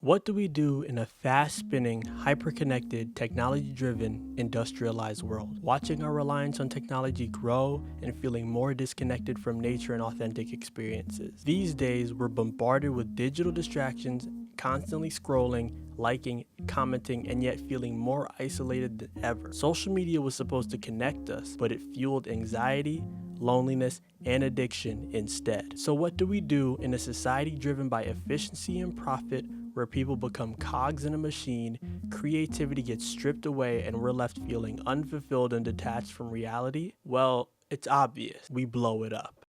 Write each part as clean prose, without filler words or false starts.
What do we do in a fast-spinning, hyper-connected, technology-driven, industrialized world? Watching our reliance on technology grow and feeling more disconnected from nature and authentic experiences. These days, we're bombarded with digital distractions, constantly scrolling, liking, commenting, and yet feeling more isolated than ever. Social media was supposed to connect us, but it fueled anxiety, loneliness, and addiction instead. So what do we do in a society driven by efficiency and profit, where people become cogs in a machine, creativity gets stripped away, and we're left feeling unfulfilled and detached from reality? Well, it's obvious. We blow it up.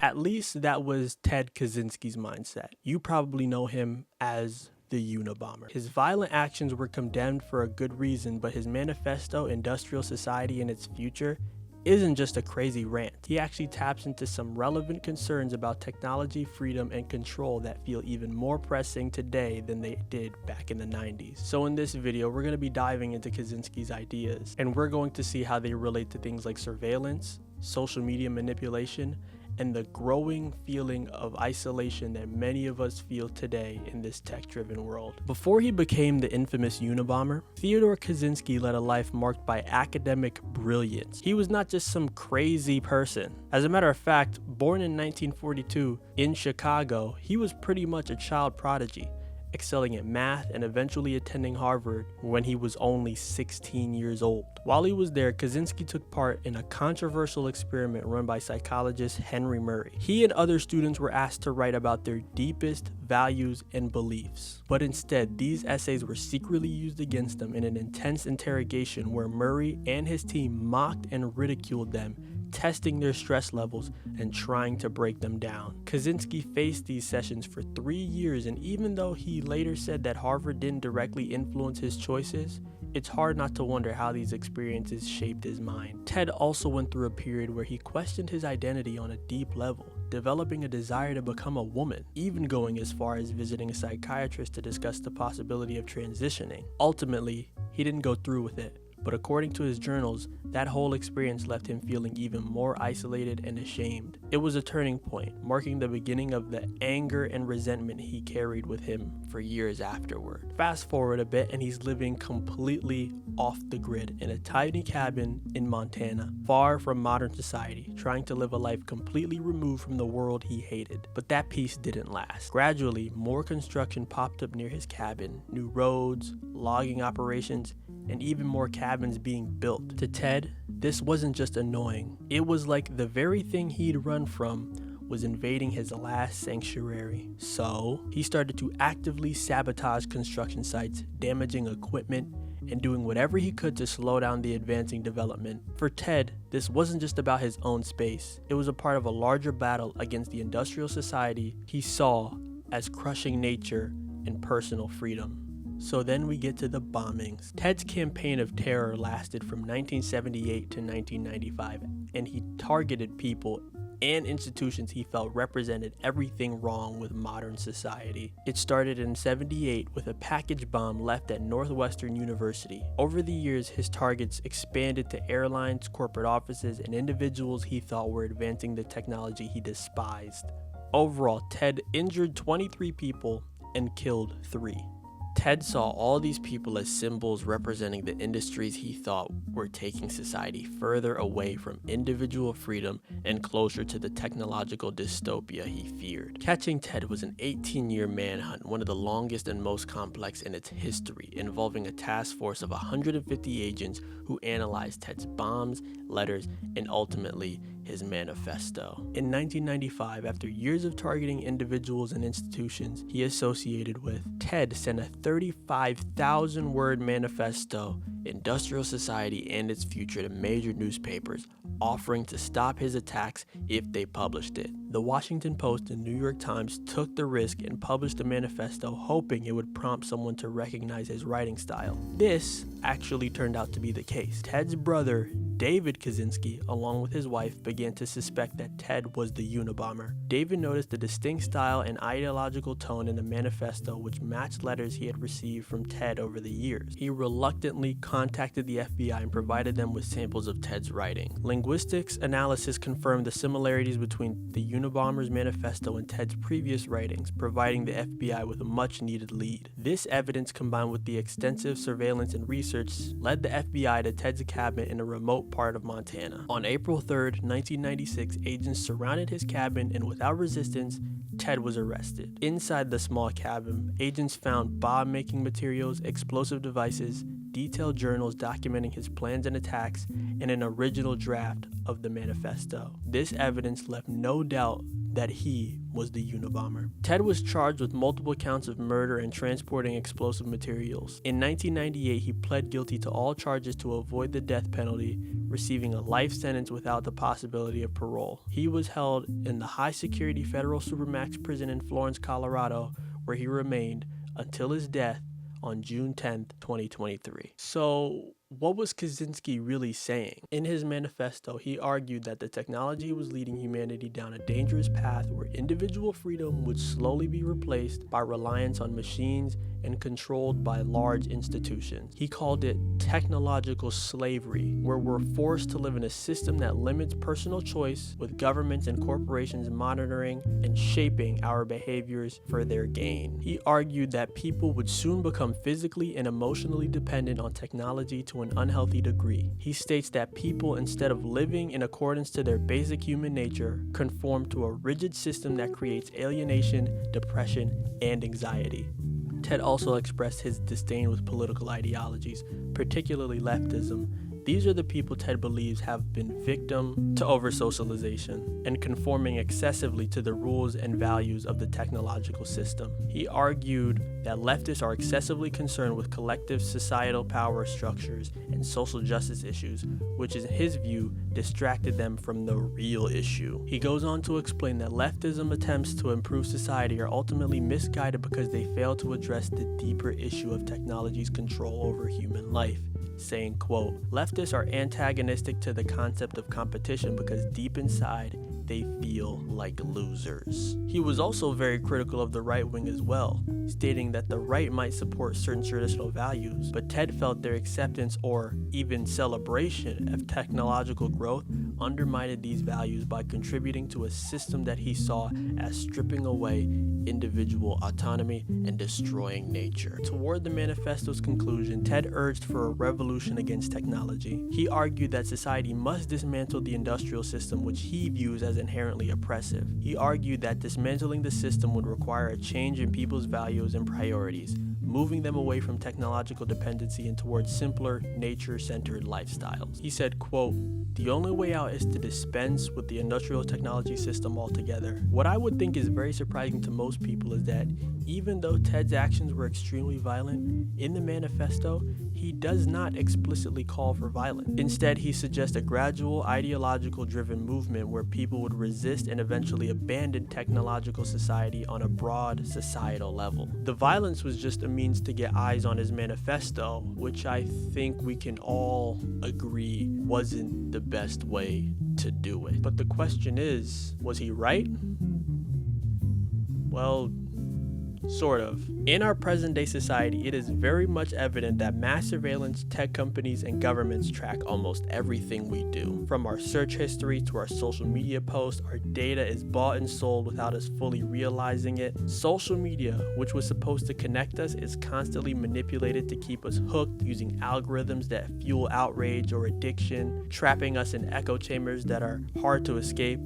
At least that was Ted Kaczynski's mindset. You probably know him as the Unabomber. His violent actions were condemned for a good reason, but his manifesto, Industrial Society and Its Future, isn't just a crazy rant. He actually taps into some relevant concerns about technology, freedom, and control that feel even more pressing today than they did back in the 90s. So in this video, we're going to be diving into Kaczynski's ideas, and we're going to see how they relate to things like surveillance, social media manipulation, and the growing feeling of isolation that many of us feel today in this tech-driven world. Before he became the infamous Unabomber, Theodore Kaczynski led a life marked by academic brilliance. He was not just some crazy person. As a matter of fact, born in 1942 in Chicago, he was pretty much a child prodigy, excelling at math and eventually attending Harvard when he was only 16 years old. While he was there, Kaczynski took part in a controversial experiment run by psychologist Henry Murray. He and other students were asked to write about their deepest values and beliefs. But instead, these essays were secretly used against them in an intense interrogation where Murray and his team mocked and ridiculed them, testing their stress levels and trying to break them down. Kaczynski faced these sessions for 3 years, and even though he later said that Harvard didn't directly influence his choices, it's hard not to wonder how these experiences shaped his mind. Ted also went through a period where he questioned his identity on a deep level, developing a desire to become a woman, even going as far as visiting a psychiatrist to discuss the possibility of transitioning. Ultimately, he didn't go through with it, but according to his journals, that whole experience left him feeling even more isolated and ashamed. It was a turning point, marking the beginning of the anger and resentment he carried with him for years afterward. Fast forward a bit, and he's living completely off the grid in a tiny cabin in Montana, far from modern society, trying to live a life completely removed from the world he hated. But that peace didn't last. Gradually, more construction popped up near his cabin, new roads, logging operations, and even more cabins being built. To Ted, this wasn't just annoying. It was like the very thing he'd run from was invading his last sanctuary. So he started to actively sabotage construction sites, damaging equipment, and doing whatever he could to slow down the advancing development. For Ted, this wasn't just about his own space. It was a part of a larger battle against the industrial society he saw as crushing nature and personal freedom. So then we get to the bombings. Ted's campaign of terror lasted from 1978 to 1995, and he targeted people and institutions he felt represented everything wrong with modern society. It started in 78 with a package bomb left at Northwestern University. Over the years, his targets expanded to airlines, corporate offices, and individuals he thought were advancing the technology he despised. Overall, Ted injured 23 people and killed 3. Ted saw all these people as symbols representing the industries he thought were taking society further away from individual freedom and closer to the technological dystopia he feared. Catching Ted was an 18-year manhunt, one of the longest and most complex in its history, involving a task force of 150 agents who analyzed Ted's bombs, letters, and ultimately his manifesto. In 1995, after years of targeting individuals and institutions he associated with, Ted sent a 35,000-word manifesto, Industrial Society and Its Future, to major newspapers, offering to stop his attacks if they published it. The Washington Post and New York Times took the risk and published the manifesto, hoping it would prompt someone to recognize his writing style. This actually turned out to be the case. Ted's brother, David Kaczynski, along with his wife, began to suspect that Ted was the Unabomber. David noticed the distinct style and ideological tone in the manifesto, which matched letters he had received from Ted over the years. He reluctantly contacted the FBI and provided them with samples of Ted's writing. Linguistics analysis confirmed the similarities between the Unabomber's manifesto and Ted's previous writings, providing the FBI with a much-needed lead. This evidence, combined with the extensive surveillance and research, led the FBI to Ted's cabin in a remote part of Montana. On April 3rd, 1996, agents surrounded his cabin, and without resistance, Ted was arrested. Inside the small cabin, agents found bomb-making materials, explosive devices, detailed journals documenting his plans and attacks, and an original draft of the manifesto. This evidence left no doubt that he was the Unabomber. Ted was charged with multiple counts of murder and transporting explosive materials. In 1998, he pled guilty to all charges to avoid the death penalty, receiving a life sentence without the possibility of parole. He was held in the high-security federal supermax prison in Florence, Colorado, where he remained until his death on June 10th, 2023. So, what was Kaczynski really saying? In his manifesto, he argued that the technology was leading humanity down a dangerous path where individual freedom would slowly be replaced by reliance on machines and controlled by large institutions. He called it technological slavery, where we're forced to live in a system that limits personal choice, with governments and corporations monitoring and shaping our behaviors for their gain. He argued that people would soon become physically and emotionally dependent on technology to an unhealthy degree. He states that people, instead of living in accordance to their basic human nature, conform to a rigid system that creates alienation, depression, and anxiety. Ted also expressed his disdain with political ideologies, particularly leftism. These are the people Ted believes have been victim to over-socialization and conforming excessively to the rules and values of the technological system. He argued that leftists are excessively concerned with collective societal power structures and social justice issues, which in his view distracted them from the real issue. He goes on to explain that leftism attempts to improve society are ultimately misguided because they fail to address the deeper issue of technology's control over human life, saying, quote, "Leftists are antagonistic to the concept of competition because deep inside they feel like losers." He was also very critical of the right wing as well, stating that the right might support certain traditional values, but Ted felt their acceptance or even celebration of technological growth undermined these values by contributing to a system that he saw as stripping away individual autonomy and destroying nature. Toward the manifesto's conclusion, Ted urged for a revolution against technology. He argued that society must dismantle the industrial system, which he views as inherently oppressive. He argued that dismantling the system would require a change in people's values and priorities, moving them away from technological dependency and towards simpler, nature-centered lifestyles. He said, quote, "The only way out is to dispense with the industrial technology system altogether." What I would think is very surprising to most people is that even though Ted's actions were extremely violent, in the manifesto, he does not explicitly call for violence. Instead, he suggests a gradual, ideological-driven movement where people would resist and eventually abandon technological society on a broad societal level. The violence was just a means to get eyes on his manifesto, which I think we can all agree wasn't the best way to do it. But the question is, was he right? Well, sort of. In our present-day society, it is very much evident that mass surveillance, tech companies, and governments track almost everything we do. From our search history to our social media posts, our data is bought and sold without us fully realizing it. Social media, which was supposed to connect us, is constantly manipulated to keep us hooked using algorithms that fuel outrage or addiction, trapping us in echo chambers that are hard to escape.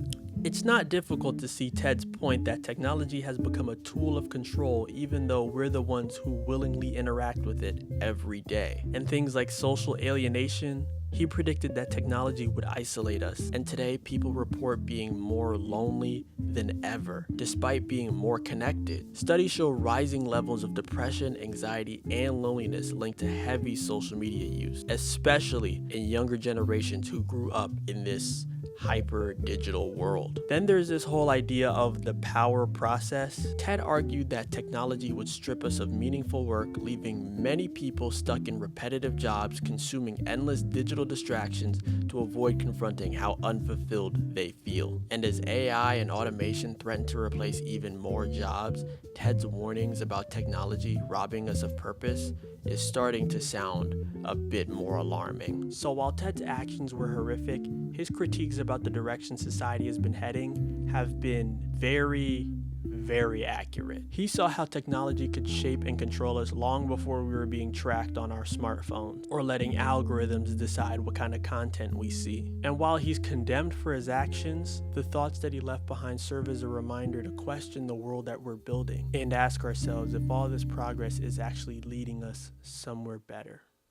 It's not difficult to see Ted's point that technology has become a tool of control even though we're the ones who willingly interact with it every day. And things like social alienation, he predicted that technology would isolate us, and today people report being more lonely than ever, despite being more connected. Studies show rising levels of depression, anxiety, and loneliness linked to heavy social media use, especially in younger generations who grew up in this hyper digital world. Then there's this whole idea of the power process. Ted argued that technology would strip us of meaningful work, leaving many people stuck in repetitive jobs, consuming endless digital digital distractions to avoid confronting how unfulfilled they feel. And as AI and automation threaten to replace even more jobs, Ted's warnings about technology robbing us of purpose is starting to sound a bit more alarming. So while Ted's actions were horrific, his critiques about the direction society has been heading have been very accurate. He saw how technology could shape and control us long before we were being tracked on our smartphones or letting algorithms decide what kind of content we see. And while he's condemned for his actions, the thoughts that he left behind serve as a reminder to question the world that we're building and ask ourselves if all this progress is actually leading us somewhere better.